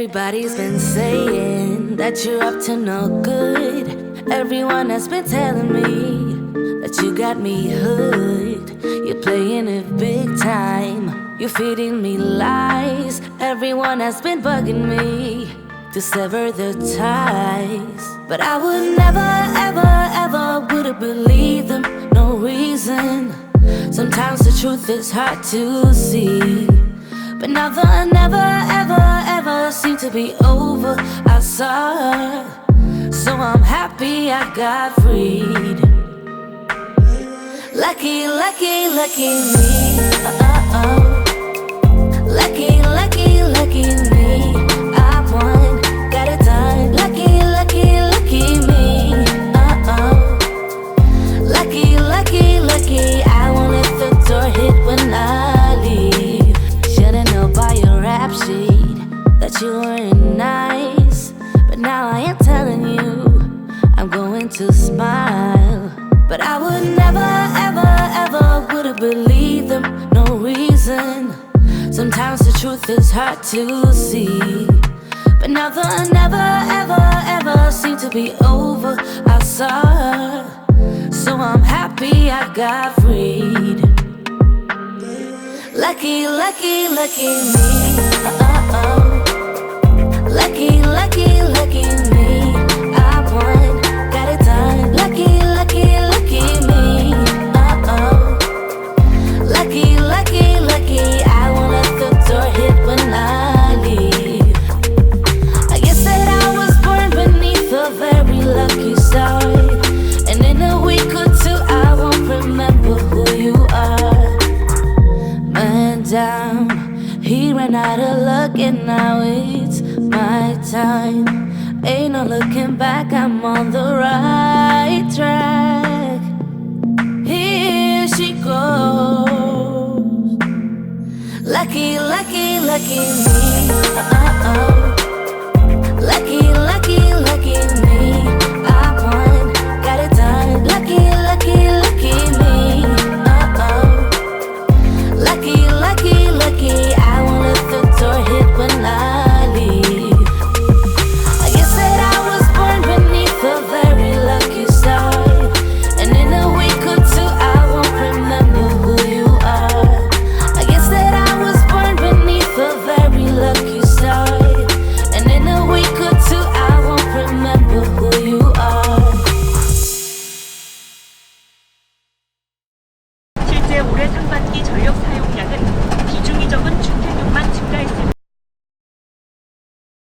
Everybody's been saying that you're up to no good. Everyone has been telling me that you got me hooked. You're playing it big time. You're feeding me lies. Everyone has been bugging me to sever the ties, but I would never, ever, ever would have believed them. No reason. Sometimes the truth is hard to see, but now the never, ever, ever seemed to be over. I saw her, so I'm happy I got freed. Lucky, lucky, lucky me. Lucky, lucky, lucky me. I won, got it done. Lucky, lucky, lucky me. Lucky, lucky, lucky. I won't let the door hit when I leave. Should've known by your rap sheet that you weren't nice, but now I am telling you I'm going to smile. But I would never, ever, ever would have believed them. No reason. Sometimes the truth is hard to see, but now the never, ever, ever seemed to be over. I saw her, so I'm happy I got freed. Lucky, lucky, lucky me. Lucky, lucky, lucky me. I won, got it done. Lucky, lucky, lucky me. Lucky, lucky, lucky. I won't let the door hit when I leave. I guess that I was born beneath a very lucky star, and in a week or two I won't remember who you are. Man down, he ran out of luck and now it's my time. Ain't no looking back, I'm on the right track. Here she goes. Lucky, lucky, lucky me. Lucky, lucky, lucky me. I won, got it done. Lucky, lucky, lucky me. Lucky, lucky, lucky. I won't let the door hit when I leave. I guess that I was born beneath a very lucky star, and in a week or two I won't remember who you are. I guess that I was born beneath a very lucky star, and in a week or two I won't remember who you are. 실제 올해 상반기 전력 사용량은 비중이 적은 중